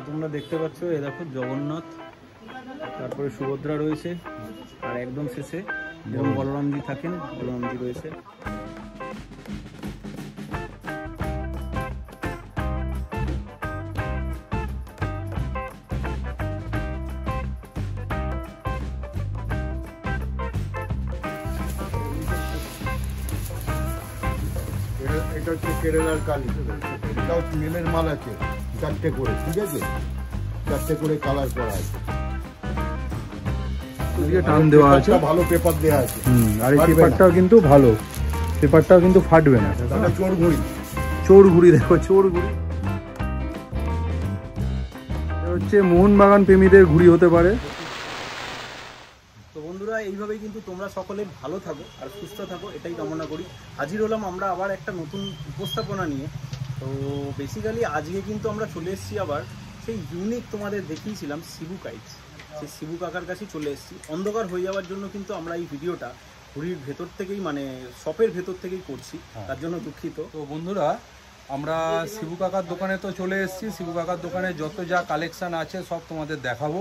তোমরা দেখতে পাচ্ছ, এ দেখো জগন্নাথ, তারপরে সুভদ্রা রয়েছে, আর একদম শেষে যেরকম বলরামজি থাকেন, বলরামজি রয়েছে। এটা হচ্ছে কেরালার কালী, এটাও মেলের মাল আছে 4টে করে, ঠিক আছে, 4টে করে কালার করা আছে, টান দেওয়া আছে, ভালো পেপার দেওয়া আছে। আর এই পেপারটাও কিন্তু ভালো, পেপারটাও কিন্তু ফাটবে না। এটা চোর ঘুড়ি, চোর ঘুড়ি, দেখো চোর ঘুড়ি হচ্ছে মোহনবাগান প্রেমীদের ঘুড়ি হতে পারে। তো বন্ধুরা, এইভাবেই কিন্তু তোমরা সকলে ভালো থাকো আর সুস্থ থাকো, এটাই কামনা করি। হাজির হলাম আমরা আবার একটা নতুন উপস্থাপনা নিয়ে। তো বেসিক্যালি আজকে কিন্তু আমরা চলে এসেছি আবার সেই ইউনিক, তোমাদের দেখিয়েছিলাম শিবু কাইটস, সেই শিবু কাকার কাছে চলে এসেছি। অন্ধকার হয়ে যাওয়ার জন্য কিন্তু আমরা এই ভিডিওটা ঘুড়ির ভেতর থেকেই, মানে শপের ভেতর থেকেই করছি, তার জন্য দুঃখিত। তো বন্ধুরা, আমরা শিবু কাকার দোকানে তো চলে এসেছি। শিবু কাকার দোকানে যত যা কালেকশান আছে সব তোমাদের দেখাবো।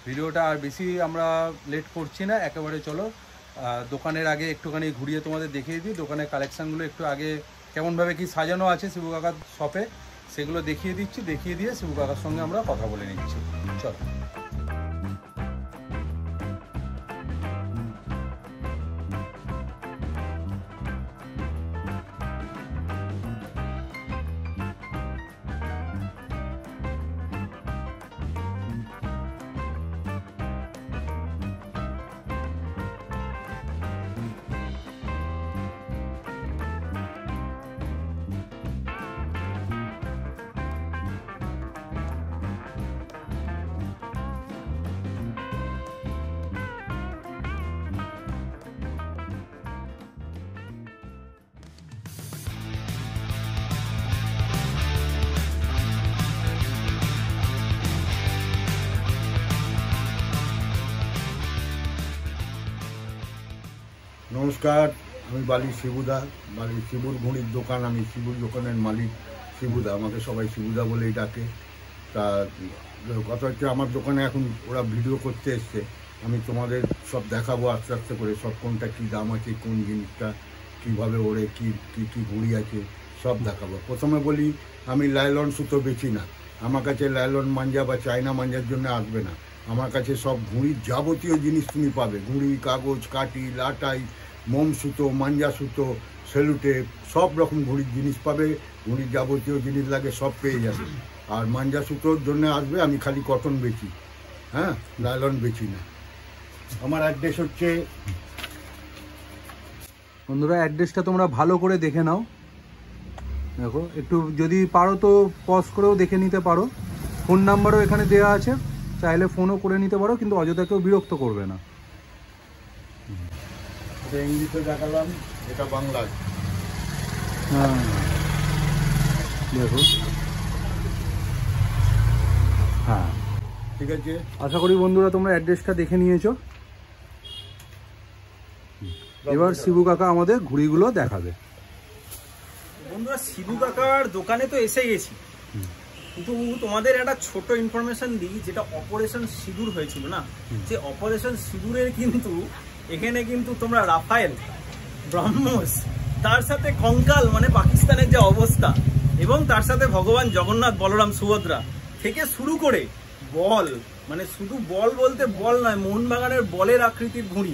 ভিডিওটা আর বেশি আমরা লেট করছি না, একেবারে চলো দোকানের আগে একটুখানি ঘুরিয়ে তোমাদের দেখিয়ে দিই। দোকানের কালেকশানগুলো একটু আগে কেমনভাবে কি সাজানো আছে শিবু কাকার শপে, সেগুলো দেখিয়ে দিচ্ছি। দেখিয়ে দিয়ে শিবু কাকার সঙ্গে আমরা কথা বলে নিচ্ছি, চলো। নমস্কার, আমি বালি শিবুদা, বালি শিবুর ঘুড়ির দোকান। আমি শিবুর দোকানের মালিক শিবুদা, আমাকে সবাই শিবুদা বলেই ডাকে। তা কথা হচ্ছে, আমার দোকানে এখন ওরা ভিডিও করতে এসছে, আমি তোমাদের সব দেখাবো আস্তে আস্তে করে, সব কোনটা কী দাম আছে, কোন জিনিসটা কীভাবে ওড়ে, কী কী কী ঘুড়ি আছে সব দেখাবো। প্রথমে বলি, আমি লাইলন সুতো বেচি না। আমার কাছে লাইলন মাঞ্জা বা চায়না মাঞ্জার জন্য আসবে না। আমার কাছে সব ঘুড়ির যাবতীয় জিনিস তুমি পাবে। ঘুড়ি, কাগজ, কাঠি, লাটাই, মোম সুতো, মাঞ্জা সুতো, সেলুটেপ, সব রকম ঘুড়ির জিনিস পাবে। ঘুড়ির যাবতীয় জিনিস লাগে সব পেয়ে যাবে। আর মাঞ্জা সুতোর জন্য আসবে, আমি খালি কটন বেচি, হ্যাঁ, লাইলন বেচি না। আমার অ্যাড্রেস হচ্ছে, বন্ধুরা অ্যাড্রেসটা তোমরা ভালো করে দেখে নাও, দেখো একটু যদি পারো তো পজ করেও দেখে নিতে পারো। ফোন নাম্বারও এখানে দেওয়া আছে, চাইলে ফোনও করে নিতে পারো, কিন্তু অযথা কেউ বিরক্ত করবে না। এটা ইংলিশে দেখালাম, এটা বাংলা। হ্যাঁ দেখো, হ্যাঁ ঠিক আছে। আশা করি বন্ধুরা তোমরা অ্যাড্রেসটা দেখে নিয়েছো। এবার শিবু কাকা আমাদের ঘুড়িগুলো দেখাবে। বন্ধুরা, শিবু কাকার দোকানে তো এসে গেছি, কিন্তু তোমাদের একটা ছোট ইনফরমেশন দিই, যেটা অপারেশন সিঁদুর হয়েছিল না, যে অপারেশন সিঁদুরের কিন্তু এখানে কিন্তু তোমরা রাফায়েল, ব্রহ্মস, তার সাথে কঙ্কাল মানে পাকিস্তানের যে অবস্থা, এবং তার সাথে ভগবান জগন্নাথ, বলরাম, সুভদ্রা থেকে শুরু করে বল, মানে শুধু বল বলতে বল নয়, মোহনবাগানের বলের আকৃতির ঘুড়ি,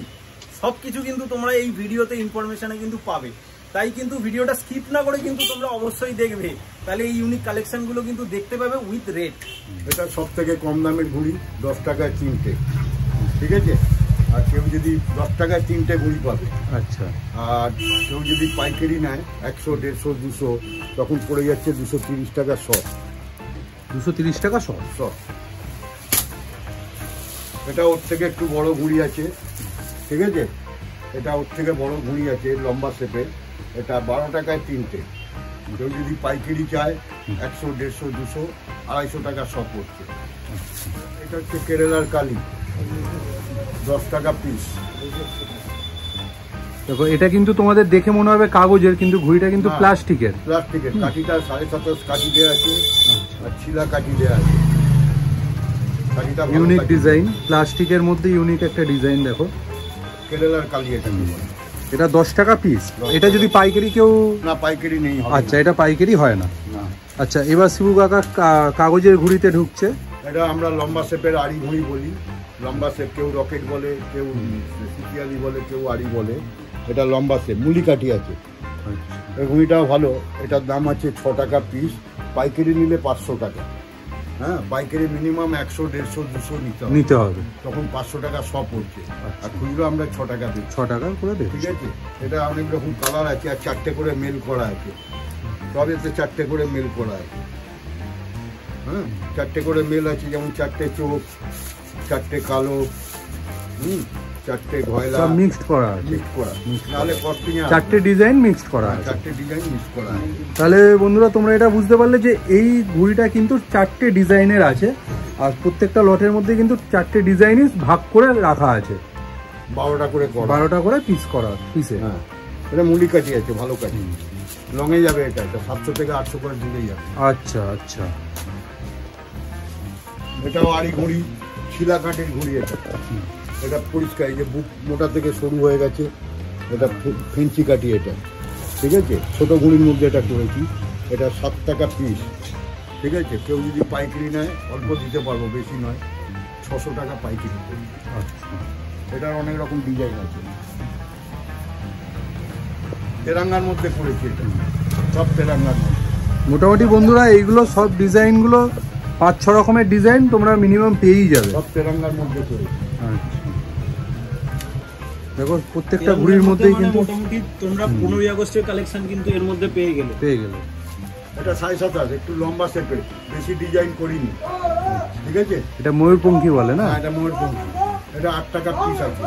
সবকিছু কিন্তু তোমরা এই ভিডিওতে ইনফরমেশনে কিন্তু পাবে। তাই কিন্তু ভিডিওটা স্কিপ না করে কিন্তু তোমরা অবশ্যই দেখবে, তাহলে এই ইউনিক কালেকশনগুলো কিন্তু দেখতে পাবে উইথ রেট। এটা সব থেকে কম দামের ঘুড়ি, 10 টাকায় 3টে, ঠিক আছে। আর কেউ যদি 10 টাকায় 3টে ঘুড়ি পাবে। আচ্ছা। আর কেউ যদি পাইকারি নেয় 100, 150, 200, তখন পড়ে যাচ্ছে 230 টাকা শ। 230 টাকা শ। এটা ওর থেকে একটু বড় ঘুড়ি আছে, ঠিক আছে। এটা ওর থেকে বড় ঘুড়ি আছে, লম্বা শেপে। এটা 12 টাকায় 3টে। কেউ যদি পাইকারি চায় 100, 150, 200, 250 টাকা শ পড়ছে। এটা হচ্ছে কেরালার কালী, 10 টাকা পিস। দেখো এটা কিন্তু তোমাদের দেখে মনে হবে কাগজের, কিন্তু ঘুড়িটা কিন্তু প্লাস্টিকের। প্লাস্টিকের কাঠিটা 7.5 কাঠি দেওয়া আছে, আর ছিলা কাঠি দেওয়া আছে। কাঠিটা ইউনিক ডিজাইন, প্লাস্টিকের মধ্যে ইউনিক একটা ডিজাইন দেখো, কেরালার কালি এটা। এটা 10 টাকা পিস। এটা যদি পাইকারি কেউ, না পাইকারি নেই। আচ্ছা এটা পাইকারি হয় না। না। আচ্ছা এবার শিবু কাকা কাগজের ঘুড়িতে ঢুকছে। এটা আমরা লম্বা শেপের আড়ি ঘুড়ি বলি, লম্বা শেপ, কেউ রকেট বলে, কেউ সিপিয়ালি বলে, কেউ আড়ি বলে। এটা লম্বা শেপ, মুলি কাঠি আছে। এই ঘুড়িটাও ভালো, এটার দাম আছে 6 টাকা পিস, পাইকারি নিলে 500 টাকা। হ্যাঁ, পাইকারি মিনিমাম 100, 150, 200 নিতে হবে, তখন 500 টাকা সব পড়ছে। আর খুচরো আমরা 6 টাকা দিই, 6 টাকা করে দেয়। ঠিক আছে। এটা অনেক রকম কালার আছে, আর 4টে করে মেল করা আছে, তবে তো 4টে করে মেল করা আছে। হ্যাঁ, 4টে করে মেল আছে, যেমন 4টে চোখ, 4টে কালো, 4টে গয়লা, সব মিক্সড করা আছে, মিক্স করা, নাহলে কস্টিং 4টে ডিজাইন মিক্সড করা আছে। 4টে ডিজাইন মিক্স করা আছে। তাহলে বন্ধুরা তোমরা এটা বুঝতে পারলে যে এই ঘুড়িটা কিন্তু 4টে ডিজাইনের আছে, আর প্রত্যেকটা লটের মধ্যে কিন্তু 4টে ডিজাইনই ভাগ করে রাখা আছে, 12টা করে করা, 12টা করে পিস করা পিসে। হ্যাঁ, এটা মুলি কাঠি আছে, ভালো কাঠি, লঙে যাবে। এটা 700 থেকে 800 করে দিলেই যাবে। আচ্ছা আচ্ছা, এটাও আড়ি ঘুড়ি, শিলা কাঠের ঘুড়ি। এটা পরিষ্কার, এই যে বুক মোটা থেকে শুরু হয়ে গেছে। এটা ফেন্সি কাঠি এটা, ঠিক আছে। ছোট ঘুড়ির মধ্যে এটা করেছি। এটা 7 টাকা পিস, ঠিক আছে। কেউ যদি পাইকারি নেয় অল্প দিতে পারবো, বেশি নয়, 600 টাকা পাইকারি। আচ্ছা, এটার অনেক রকম ডিজাইন আছে। তেরাঙ্গার মধ্যে করেছি, এটা সব তেরাঙ্গার মধ্যে। মোটামুটি বন্ধুরা এইগুলো সব ডিজাইনগুলো 5-6 রকমের ডিজাইন তোমরা মিনিমাম পেয়েই যাবে, সব তেরাঙ্গার মধ্যে করেছি। আচ্ছা দেখো প্রত্যেকটা ঘুড়ির মধ্যেই কিন্তু মোটামুটি তোমরা 15ই আগস্টের কালেকশন কিন্তু এর মধ্যে পেয়ে গেলে। এটা 7.5, একটু লম্বা শেপের, বেশি ডিজাইন করিনি, ঠিক আছে। এটা ময়ূরপঙ্খী বলে না? এটা ময়ূরপঙ্খী। এটা 8 টাকা পিস আছে,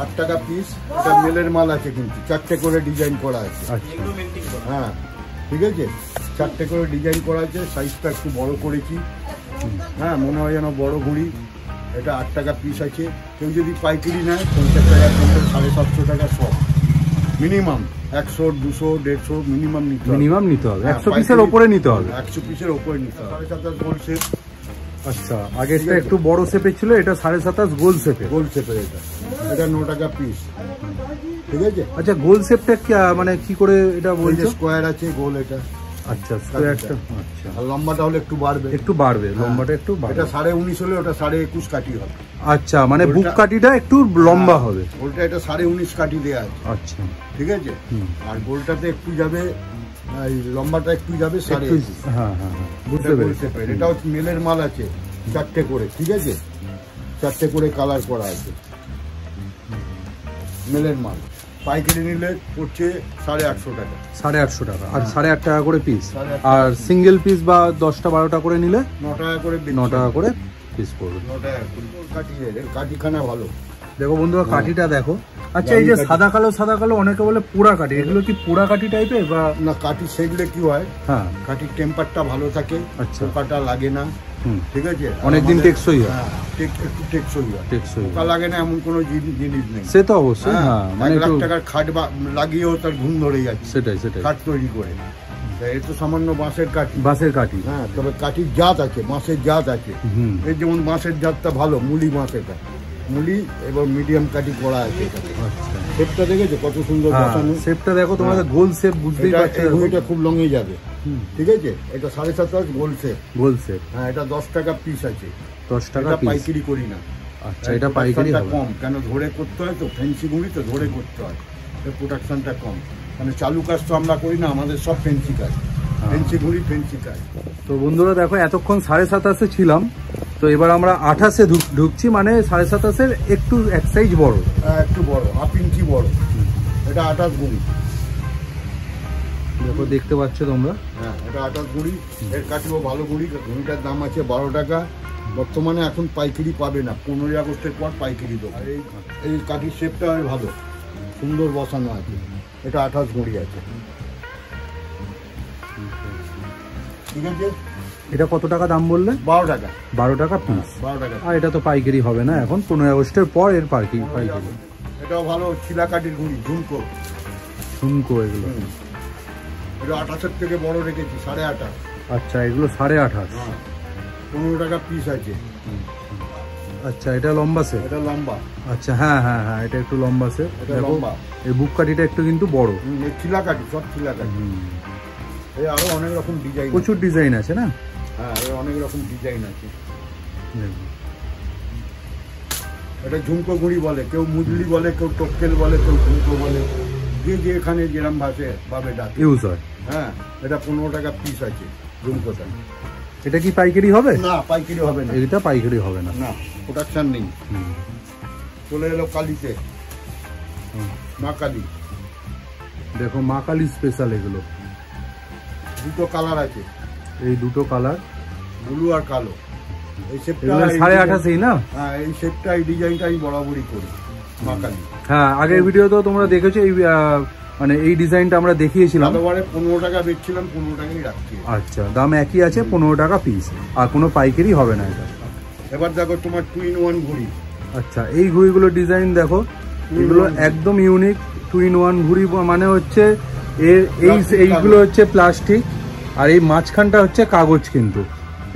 8 টাকা পিস। এটা মেলের মাল আছে, কিন্তু 4টে করে ডিজাইন করা আছে। হ্যাঁ, ঠিক আছে, 4টে করে ডিজাইন করা আছে। সাইজটা একটু বড় করেছি। হ্যাঁ, মনে হয় যেন বড় ঘুড়ি। এটা 8 টাকা পিস আছে। কেউ যদি পাইকারি নেয় 50 টাকা, 750 টাকা সব, মিনিমাম 100, 200, 150 মিনিমাম নিতে হবে। 100 পিসের ওপরে নিতে হবে, 100 পিসের ওপরে নিতে হবে। 7.5 গোল শেপ। আচ্ছা, আগেরটা একটু বড় শেপের ছিল, এটা 7.5 গোল শেপের। এটা 9 টাকা পিস, ঠিক আছে। আচ্ছা, গোল শেপটা মানে কি করে এটা বলছো? স্কোয়ার আছে, গোল এটা। আচ্ছা, স্কোয়ারটা। আচ্ছা, আর লম্বাটা হলে একটু বাড়বে, লম্বাটা একটু বাড়বে। এটা 19.5 হলে ওটা 21.5 কাঠি হবে। আচ্ছা, মানে বুক কাঠিটা একটু লম্বা হবে। গোলটা এটা 19.5 কাঠি দেয়া আছে। আচ্ছা, ঠিক আছে। আর গোলটাতে একটু যাবে, এই লম্বাটা একটু যাবে 21.5। হ্যাঁ হ্যাঁ, বুঝতে পেরেছি। এটাও মেলের মাল আছে, 4টে করে, ঠিক আছে। 4টে করে কালার করা আছে, মেলের মাল। পাইকারি নিলে পড়ছে 850 টাকা। 850 টাকা, আর 8.5 টাকা করে পিস। আর সিঙ্গেল পিস বা 10টা 12টা করে নিলে 9 টাকা করে, 9 টাকা করে পিস পড়বে। 9 টাকা কাঠি। কাঠিখানা ভালো। দেখো বন্ধুরা, কাঠিটা দেখো। আচ্ছা, এই যে সাদা কালো অনেকে বলে পোড়া কাঠি, এগুলো কি পোড়া কাঠি টাইপের? বা না, কাঠি সেকলে কি হয়, হ্যাঁ, কাঠির টেম্পারটা ভালো থাকে, আচ্ছা, পোকাটা লাগে না, ঠিক আছে। অনেকদিন টেকসই হয়, একটু টেকসই হয়, পোকা লাগে না এমন কোনো জিনিস নেই। সে তো অবশ্যই, হ্যাঁ, মানে 1 লাখ টাকার খাট লাগিয়েও তার ঘুম ধরে যাচ্ছে। সেটাই খাট তৈরি করে। এই তো সামান্য বাঁশের কাঠি। হ্যাঁ, তবে কাঠির জাত আছে, বাঁশের জাত আছে। এই যেমন বাঁশের জাতটা ভালো, মুলি বাঁশ। এটা মুলি এবং মিডিয়াম কাঠি করা আছে। শেপটা দেখেছো কত সুন্দর বসানো? শেপটা দেখো, তোমাদের গোল শেপ বুঝতেই পারছো। এটা খুব লঙে যাবে, ঠিক আছে। এটা 7.5 গোল শেপ। হ্যাঁ, এটা 10 টাকা পিস আছে। 10 টাকা পিস। পাইকারি করি না। আচ্ছা, এটা পাইকারি হবে কম, কেন ধরে করতে হয় তো, ফেন্সি ঘুড়ি তো ধরে করতে হয়, প্রোডাকশনটা কম। মানে চালু কাজ তো আমরা করি না, আমাদের সব ফেন্সি কাজ, ফেন্সি ঘুড়ি, ফেন্সি কাজ। তো বন্ধুরা দেখো, এতক্ষণ 7.5 ছিলাম, তো এবার আমরা 28-এ ঢুকছি, মানে 7.5-এর একটু এক সাইজ বড়, একটু বড়, 1/2 ইঞ্চি বড়। এটা 28 ঘুড়ি, দেখো, দেখতে পাচ্ছ তোমরা। হ্যাঁ, এটা 28 ঘুড়ি। এর কাঠিও ভালো ঘুড়ি। ঘুড়িটার দাম আছে 12 টাকা। বর্তমানে এখন পাইকারি পাবে না, 15ই আগস্টের পর পাইকারি দেবো। আর এই কাঠির শেপটা ভালো, সুন্দর বসানো আছে। এটা 28 ঘুড়ি আছে, ঠিক আছে। এটা কত টাকা দাম বললে? 12 টাকা। 12 টাকা পিস। 12 টাকা। আর এটা তো পাইকারি হবে না এখন, 15ই আগস্টের পর এর পাইকারি। এটাও ভালো, শিলা কাঠির ঘুড়ি, ঝুমকো এগুলো। এটা 28-এর থেকে বড় রেখেছি, 28.5। আচ্ছা, এগুলো 28.5। 15 টাকা পিস আছে। আচ্ছা, এটা লম্বা সেট। এটা লম্বা। আচ্ছা, হ্যাঁ হ্যাঁ হ্যাঁ, এটা একটু লম্বা সেট। দেখো এই বুক কাঠিটা একটু কিন্তু বড়। এই ছিলা কাঠি, সব ছিলা কাঠি। এই আরো অনেক রকম ডিজাইন, প্রচুর ডিজাইন আছে না? হ্যাঁ, অনেক রকম ডিজাইন আছে। এটা ঝুমকো ঘুড়ি বলে, কেউ মুজলি বলে, কেউ টপকেল বলে, কেউ ঝুমকো বলে, যে যেখানে যেরকম ভাবে ডাকে ইউজ হয়। হ্যাঁ, এটা 15 টাকা পিস আছে ঝুমকোটা। এটা কি পাইকারি হবে? না, পাইকারি হবে না। এটা পাইকারি হবে না, না, প্রোডাকশন নেই। চলে এলো কালিতে, মা কালী। দেখো মা কালী স্পেশাল এগুলো। দুটো কালার আছে, এই দুটো কালার, ব্লু আর কালো। এই শেপটা 28.5 না? হ্যাঁ, এই শেপটা, এই ডিজাইনটা আমি বরাবরই করি, মা কালী। হ্যাঁ, আগের ভিডিও তো তোমরা দেখেছো, এই মানে এই ডিজাইনটা আমরা দেখিয়েছিলাম। 15 টাকা বেচছিলাম, 15 টাকাই রাখছি। আচ্ছা, দাম একই আছে, 15 টাকা পিস, আর কোনো পাইকারি হবে না এটা। এবার দেখো তোমার 2-in-1 ঘুড়ি। আচ্ছা, এই ঘুড়িগুলোর ডিজাইন দেখো, এগুলো একদম ইউনিক। 2-in-1 ঘুড়ি মানে হচ্ছে এইগুলো হচ্ছে প্লাস্টিক, আর এই মাঝখানটা হচ্ছে কাগজ। কিন্তু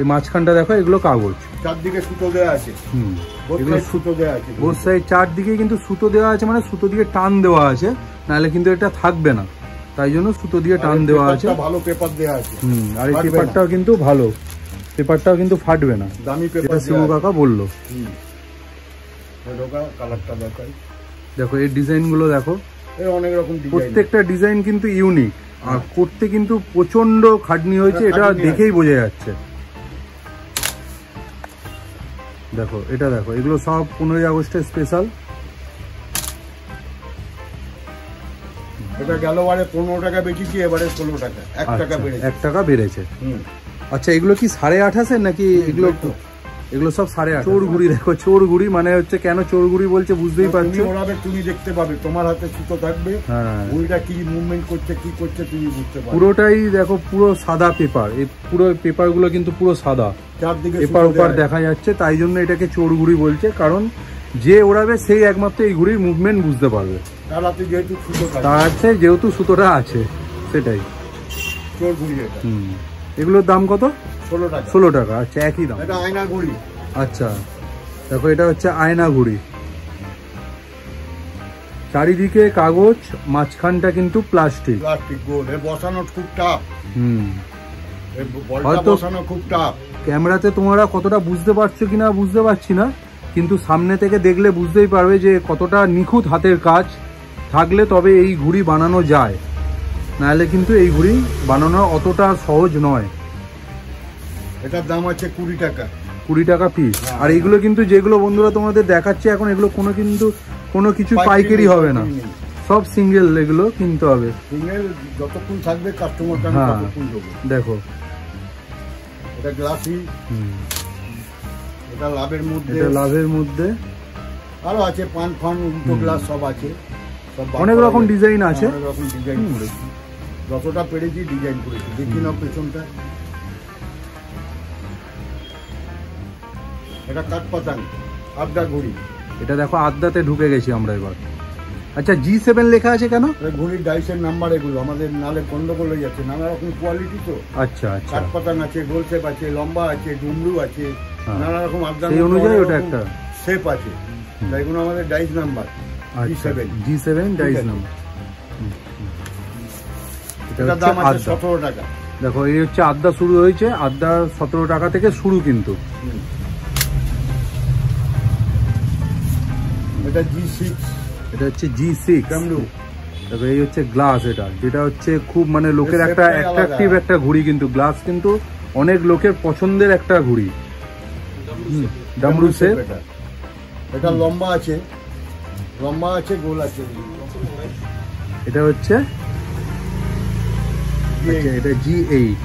এই মাঝখানটা দেখো, এগুলো কাগজ। চারদিকে সুতো দেওয়া আছে। এগুলো সুতো দেওয়া আছে, বোথ সাইড চারদিকে কিন্তু সুতো দেওয়া আছে, মানে সুতো দিয়ে টান দেওয়া আছে, নাহলে কিন্তু এটা থাকবে না, তাই জন্য সুতো দিয়ে টান দেওয়া আছে। ভালো পেপার দেওয়া আছে। আর এই পেপারটাও কিন্তু ভালো, পেপারটাও কিন্তু ফাটবে না, দামি পেপার। শিবু কাকা বললো। কালারটা দেখাই, দেখো এই ডিজাইন গুলো দেখো, অনেক রকম ডিজাইন, প্রত্যেকটা ডিজাইন কিন্তু ইউনিক, আর করতে কিন্তু প্রচন্ড খাটনি হয়েছে, এটা দেখেই বোঝা যাচ্ছে। দেখো এটা দেখো, এগুলো সব 15ই আগস্টের স্পেশাল। এটা গেলবারে 15 টাকা বেচেছি, এবারে 16 টাকা, 1 টাকা বেড়েছে। 1 টাকা বেড়েছে। আচ্ছা, এগুলো কি 28.5 নাকি? এগুলো সব 8.5। চোর ঘুড়ি দেখো, চোর ঘুড়ি মানে হচ্ছে, কেন চোর ঘুড়ি বলছে বুঝতেই পারছো। তুমি দেখতে পাবে, তোমার হাতে সুতো থাকবে, ঘুড়িটা কি মুভমেন্ট করছে, কি করছে তুমি বুঝতে পারবে। পুরোটাই দেখো, পুরো সাদা পেপার, এই পুরো পেপারগুলো কিন্তু পুরো সাদা, চারদিকে পেপার ওপার দেখা যাচ্ছে, তাই জন্য এটাকে চোর ঘুড়ি বলছে। কারণ যে ওড়াবে সেই একমাত্র এই ঘুড়ির মুভমেন্ট বুঝতে পারবে, তার হাতে যেহেতু সুতো থাকে, তার হাতে যেহেতু সুতোটা আছে, সেটাই চোর ঘুড়ি। এটা এগুলোর দাম কত? 16 টাকা। 16 টাকা। আচ্ছা, একই দাম। এটা আয়না ঘুড়ি। আচ্ছা, দেখো এটা হচ্ছে আয়না ঘুড়ি, চারিদিকে কাগজ, মাঝখানটা কিন্তু প্লাস্টিক। গোল, এর বসানো খুব টাফ। হয়তো বসানো খুব টাফ। ক্যামেরাতে তোমরা কতটা বুঝতে পারছো কিনা বুঝতে পারছি না, কিন্তু সামনে থেকে দেখলে বুঝতেই পারবে যে কতটা নিখুঁত হাতের কাজ থাকলে তবে এই ঘুড়ি বানানো যায়, নাহলে কিন্তু এই ঘুড়ি বানানো অতটা সহজ নয়। এটার দাম আছে 20 টাকা। 20 টাকা পিস। আর এইগুলো কিন্তু যেগুলো বন্ধুরা তোমাদের দেখাচ্ছে এখন, এগুলো কোনো কিছু পাইকারি হবে না, সব সিঙ্গেল, এগুলো কিনতে হবে। সিঙ্গেল যতক্ষণ থাকবে কাস্টমার ততক্ষণ দেবো। দেখো এটা গ্লাসি, এটা লাভের মধ্যে, এটা লাভের মধ্যে আরো আছে, পান ফান, উল্টো গ্লাস সব আছে, অনেক রকম ডিজাইন আছে। অনেক রকম ডিজাইন করেছি, যতটা পেরেছি ডিজাইন করেছি। দেখি না পেছনটা, এটা কাঠপাতান আড্ডা ঘুড়ি। এটা দেখো, আড্ডাতে ঢুকে গেছি আমরা এবার। আচ্ছা, G7 লেখা আছে কেন? ঘুড়ির ডাইসের নাম্বার এগুলো, আমাদের নালে গন্ডগোল হয়ে যাচ্ছে, নানা রকম কোয়ালিটি তো। আচ্ছা আচ্ছা, কাঠপাতান আছে, গোল শেপ আছে, লম্বা আছে, ডুমরু আছে, নানা রকম আড্ডা, সেই অনুযায়ী ওটা একটা শেপ আছে, এগুলো আমাদের dice number G7 dice number. এটার দাম আছে 17 টাকা। দেখো এই হচ্ছে আড্ডা শুরু হয়েছে, আড্ডা 17 টাকা থেকে শুরু কিন্তু। এটা G6, এটা হচ্ছে G6 কামরু। দেখো এই হচ্ছে গ্লাস, এটা যেটা হচ্ছে খুব মানে লোকের একটা অ্যাট্রাকটিভ একটা ঘুড়ি, কিন্তু গ্লাস কিন্তু অনেক লোকের পছন্দের একটা ঘুড়ি। ডামরু শেপ। এটা লম্বা আছে, গোল আছে। এটা হচ্ছে এটা G8।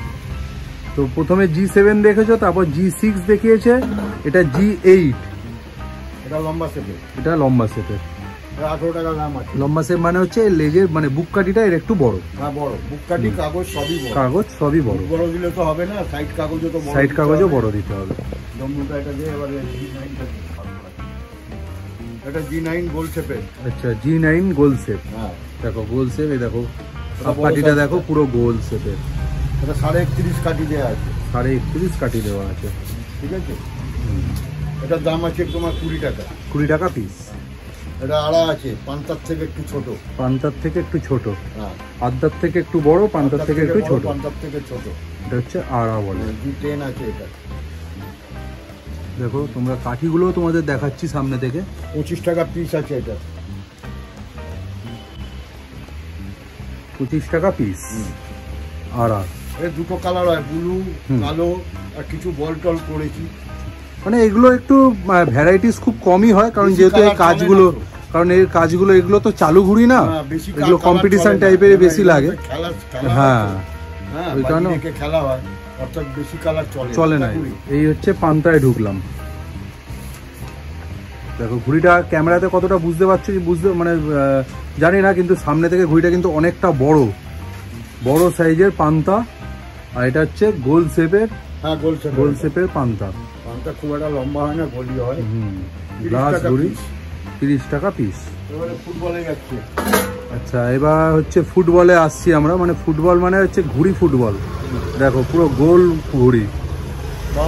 তো প্রথমে G7 দেখেছো, তারপর G6 দেখিয়েছে, এটা G8। এটা লম্বা শেপের। এটা লম্বা শেপের, 18 টাকা দাম আছে। লম্বা শেপ মানে হচ্ছে লেজের মানে বুক কাঠিটা এর একটু বড়। হ্যাঁ, বড় বুক কাঠি, কাগজ সবই বড়। কাগজ সবই বড়। বড় দিলে তো হবে না, সাইড কাগজও তো বড়, সাইড কাগজও বড় দিতে হবে। জম্মুটা এটা দিয়ে এবারে এটা G9 গোল শেপের। আচ্ছা, G9 গোল শেপ। হ্যাঁ, দেখো গোল শেপ, এই দেখো সব কাঠিটা দেখো পুরো গোল শেপের। এটা 31.5 কাঠি দেওয়া আছে। 31.5 কাঠি দেওয়া আছে। ঠিক আছে, এটার দাম আছে তোমার 20 টাকা। 20 টাকা পিস। এটা আড়া আছে, পান্তার থেকে একটু ছোট। পান্তার থেকে একটু ছোট, হ্যাঁ, আদ্দার থেকে একটু বড়, পান্তার থেকে একটু ছোট। পান্তার থেকে ছোট, এটা হচ্ছে আড়া বলে। G10 আছে এটা। দেখো তোমরা কাঠিগুলো তোমাদের দেখাচ্ছি সামনে থেকে। 25 টাকা পিস আছে এটা। 25 টাকা পিস আড়া। এর দুটো কালার হয়, ব্লু কালো, আর কিছু বল টল করেছি। মানে এগুলো একটু ভ্যারাইটিস খুব কমই হয়, কারণ যেহেতু এই কাজগুলো, কারণ এর কাজগুলো এগুলো তো চালু ঘুরি না, এগুলো কম্পিটিশন টাইপের বেশি লাগে। হ্যাঁ, ওই কারণে খেলা হয়, অর্থাৎ বেশি কালার চলে না। এই হচ্ছে পান্তায় ঢুকলাম। দেখো ঘুড়িটা ক্যামেরাতে কতটা বুঝতে পারছো কি বুঝতে মানে জানি না, কিন্তু সামনে থেকে ঘুড়িটা কিন্তু অনেকটা বড় বড় সাইজের পান্তা। আর এটা হচ্ছে গোল শেপের। হ্যাঁ, গোল শেপের পান্তা। পান্তা খুব একটা লম্বা হয় না, গলি হয়। গ্লাস ঘুড়ি 30 টাকা পিস। এবারে ফুটবলে যাচ্ছে। আচ্ছা, এবার হচ্ছে ফুটবলে আসছি আমরা। মানে ফুটবল মানে হচ্ছে ঘুড়ি ফুটবল। দেখো পুরো গোল ঘুড়ি।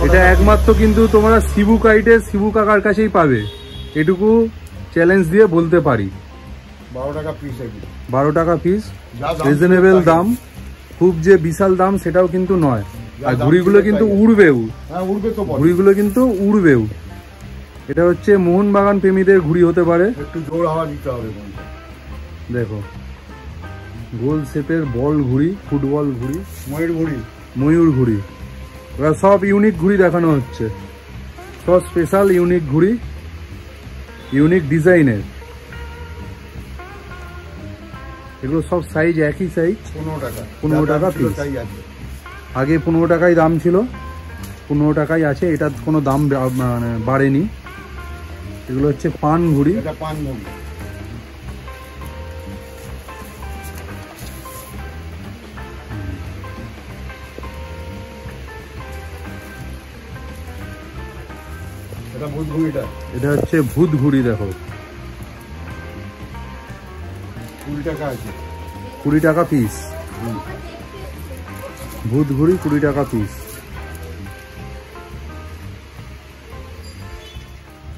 এটা একমাত্র কিন্তু তোমরা শিবু কাকার কাছেই পাবে, এটুকু চ্যালেঞ্জ দিয়ে বলতে পারি। 12 টাকা পিস। 12 টাকা পিস, রিজনেবল দাম। খুব যে বিশাল দাম সেটাও কিন্তু নয়। আর ঘুড়িগুলো কিন্তু উড়বেও। হ্যাঁ, উড়বে তো, ঘুড়িগুলো কিন্তু উড়বেও। এটা হচ্ছে মোহনবাগান প্রেমীদের ঘুড়ি হতে পারে। একটু জোর হাওয়া দিতে হবে। দেখো গোল শেপের বল ঘুড়ি, ফুটবল ঘুড়ি, ময়ূর ঘুড়ি। ওরা সব ইউনিক ঘুড়ি দেখানো হচ্ছে, সব স্পেশাল ইউনিক ঘুড়ি, ইউনিক ডিজাইনের। এগুলো সব সাইজ একই সাইজ। 15 টাকা পিস। আগে 15 টাকায় দাম ছিল, 15 টাকায় আছে। এটার কোনো দাম মানে বাড়েনি। এগুলো হচ্ছে পান ঘুড়ি। এটা হচ্ছে ভূত ঘুড়ি। দেখো 20 টাকা আছে। 20 টাকা পিস। ভূত ঘুড়ি 20 টাকা পিস।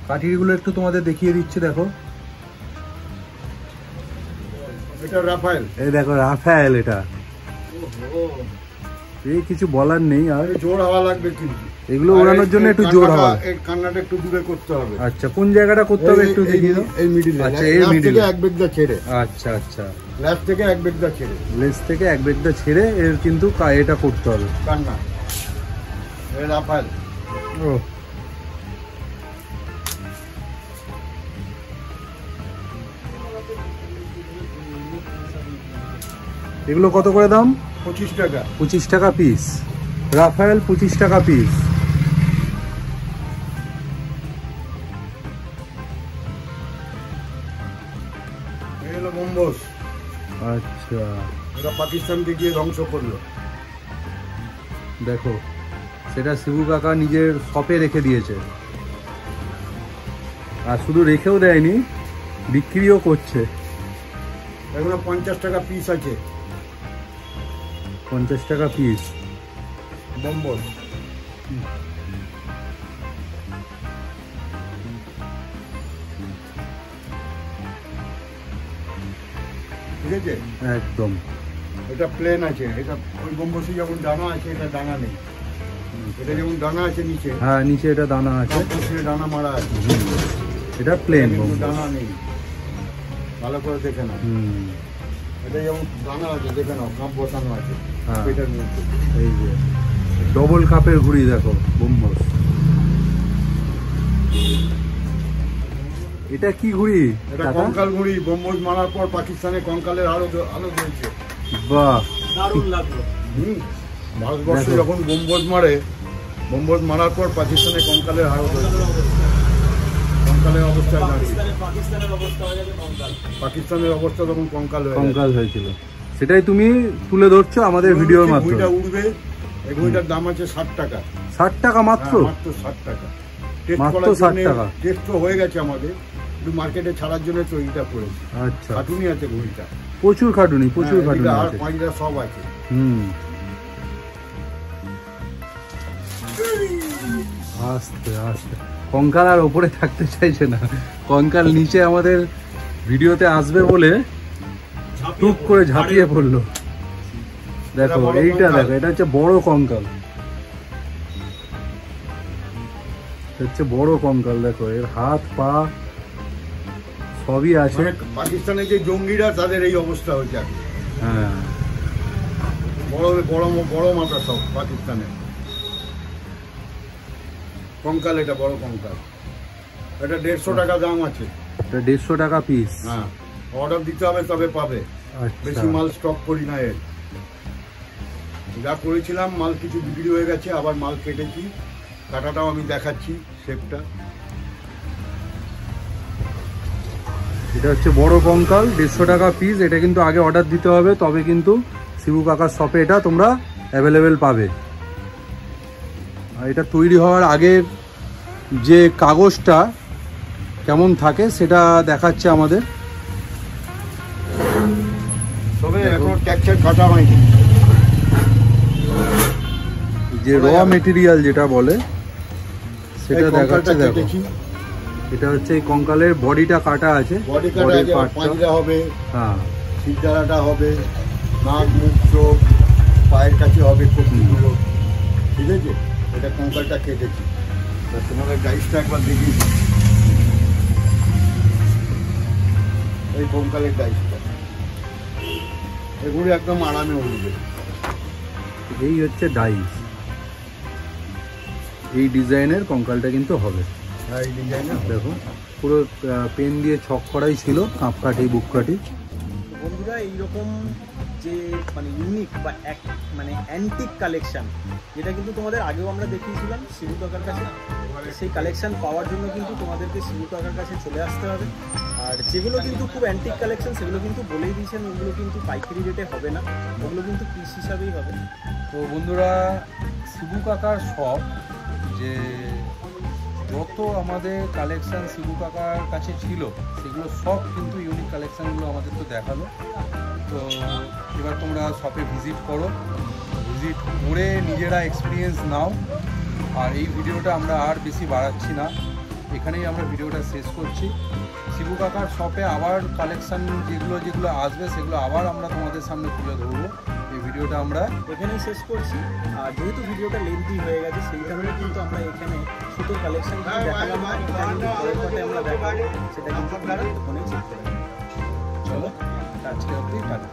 কাঠিগুলো একটু তোমাদের দেখিয়ে দিচ্ছি। দেখো এটা রাফায়েল। এই দেখো রাফায়েল। এটা এই কিছু বলার নেই। আর জোর হাওয়া লাগবে কিন্তু এগুলো ওড়ানোর জন্য একটু জোর হাওয়া। এই কান্নাটা একটু দূরে করতে হবে। আচ্ছা, কোন জায়গাটা করতে হবে একটু দেখিয়ে দাও। এই মিডলে। আচ্ছা, এই মিডলে এক বেগদা ছেড়ে। আচ্ছা আচ্ছা, লেস থেকে এক বেগদা ছেড়ে। লেস থেকে এক বেগদা ছেড়ে এর কিন্তু এটা করতে হবে কান্না। এই রাফায়েল। ও, এগুলো কত করে দাম? 25 টাকা। 25 টাকা পিস। রাফায়েল 25 টাকা পিস। আচ্ছা, এটা পাকিস্তানকে গিয়ে ধ্বংস করলো। দেখো সেটা শিবু কাকা নিজের শপে রেখে দিয়েছে। আর শুধু রেখেও দেয়নি, বিক্রিও করছে। এগুলো 50 টাকা পিস আছে। 50 টাকা পিস বম্বল। ঠিক আছে, একদম। এটা প্লেন আছে। এটা ওই বম্বসে যেমন দানা আছে, এটা দানা নেই। এটা যেমন দানা আছে নিচে, হ্যাঁ নিচে এটা দানা আছে, দানা মারা আছে। এটা প্লেন দানা নেই। ভালো করে দেখে নাও। এটা যেমন দানা আছে, দেখে নাও, কাপ বসানো আছে এটার মধ্যে। এই যে ডবল কাপের ঘুড়ি দেখো বোম্বস। এটা কি ঘুড়ি? এটা কঙ্কাল ঘুড়ি। বোম্বস মারার পর পাকিস্তানে কঙ্কালের আলো জ্বলছে। বাহ, দারুণ লাগলো। ভারতবর্ষে যখন বোম্বস মারার পর পাকিস্তানে কঙ্কালের আলো জ্বলছে। কঙ্কালের অবস্থা পাকিস্তানের অবস্থা তখন কঙ্কাল হয়েছিল। সেটাই তুমি তুলে ধরছো আমাদের ভিডিওর মাধ্যমে। ঘুড়িটা উঠবে। এই ঘুড়িটার দাম আছে 60 টাকা। 60 টাকা মাত্র? মাত্র 60 টাকা। মাত্র 60 টাকা। টেস্ট তো হয়ে গেছে আমাদের, একটু মার্কেটে ছাড়ার জন্য তৈরিটা করেছি। আচ্ছা, খাটুনি আছে ঘুড়িটা, প্রচুর খাটুনি, প্রচুর খাটুনি আর আছে। পাঁচটা সব আছে। আস্তে আস্তে কঙ্কাল আর ওপরে থাকতে চাইছে না, কঙ্কাল নিচে আমাদের ভিডিওতে আসবে বলে টুক করে ঝাঁপিয়ে পড়লো। দেখো এইটা দেখো, এটা হচ্ছে বড় কঙ্কাল, হচ্ছে বড় কঙ্কাল। দেখো এর হাত পা সবই আছে। পাকিস্তানের যে জঙ্গিরা তাদের এই অবস্থা হয়েছে। হ্যাঁ, বড় বড় বড় মাথা সব পাকিস্তানের কঙ্কাল। এটা বড় কঙ্কাল, এটা 150 টাকা দাম আছে। এটা 150 টাকা পিস। হ্যাঁ, অর্ডার দিতে হবে তবে পাবে। বেশি মাল স্টক করি না। এর যা করেছিলাম মাল কিছু বিক্রি হয়ে গেছে, আবার মাল কেটেছি। কাটাটাও আমি দেখাচ্ছি, শেপটা। এটা হচ্ছে বড় কঙ্কাল, 150 টাকা পিস। এটা কিন্তু আগে অর্ডার দিতে হবে, তবে কিন্তু শিবু কাকার শপে এটা তোমরা অ্যাভেলেবেল পাবে। আর এটা তৈরি হওয়ার আগের যে কাগজটা কেমন থাকে সেটা দেখাচ্ছে আমাদের। তবে এখন ট্যাক্সের কাটা হয়নি। যে র মেটেরিয়াল যেটা বলে সেটা দেখাচ্ছে। দেখো এটা হচ্ছে এই কঙ্কালের বডিটা কাটা আছে, বডির পাঁজরা হবে, হ্যাঁ, শিরদাঁড়াটা হবে, নাক মুখ চোখ পায়ের কাছে হবে কবজিগুলো, ঠিক আছে? এটা কঙ্কালটা কেটেছি। তোমাদের ডাইসটা একবার দেখিয়ে দিই। এই কঙ্কালের ডাইসটা এগুলো একদম আরামে উঠবে। এই হচ্ছে ডাইস, এই ডিজাইনের কঙ্কালটা কিন্তু হবে। হ্যাঁ, এই ডিজাইনের। দেখো পুরো পেন দিয়ে ছক করাই ছিল, কাপ কাটি বুক কাটি। বন্ধুরা এইরকম যে মানে ইউনিক বা মানে অ্যান্টিক কালেকশন, যেটা কিন্তু তোমাদের আগেও আমরা দেখিয়েছিলাম শিবু কাকার কাছে, সেই কালেকশন পাওয়ার জন্য কিন্তু তোমাদেরকে শিবু কাকার কাছে চলে আসতে হবে। আর যেগুলো কিন্তু খুব অ্যান্টিক কালেকশন সেগুলো কিন্তু বলেই দিয়েছেন, ওগুলো কিন্তু পাইকারি রেটে হবে না, ওগুলো কিন্তু পিস হিসাবেই হবে। তো বন্ধুরা, শিবু কাকার শপ যে যত আমাদের কালেকশান শিবু কাকার কাছে ছিল সেগুলো সব কিন্তু ইউনিক কালেকশানগুলো আমাদের তো দেখালো। তো এবার তোমরা শপে ভিজিট করো, ভিজিট করে নিজেরা এক্সপিরিয়েন্স নাও। আর এই ভিডিওটা আমরা আর বেশি বাড়াচ্ছি না, এখানেই আমরা ভিডিওটা শেষ করছি। শিবু কাকার শপে আবার কালেকশান যেগুলো আসবে সেগুলো আবার আমরা তোমাদের সামনে তুলে ধরবো। এই ভিডিওটা আমরা এখানেই শেষ করছি। আর যেহেতু ভিডিওটা লেন্থি হয়ে গেছে সেই কারণে কিন্তু আমরা এখানে সুতোর কালেকশন দেখালাম না, এটা কিন্তু পরের পার্টে আমরা দেখাবো, সেটা কিন্তু ফোনেই চেক করে। চলো আজকে অবধি টাটা।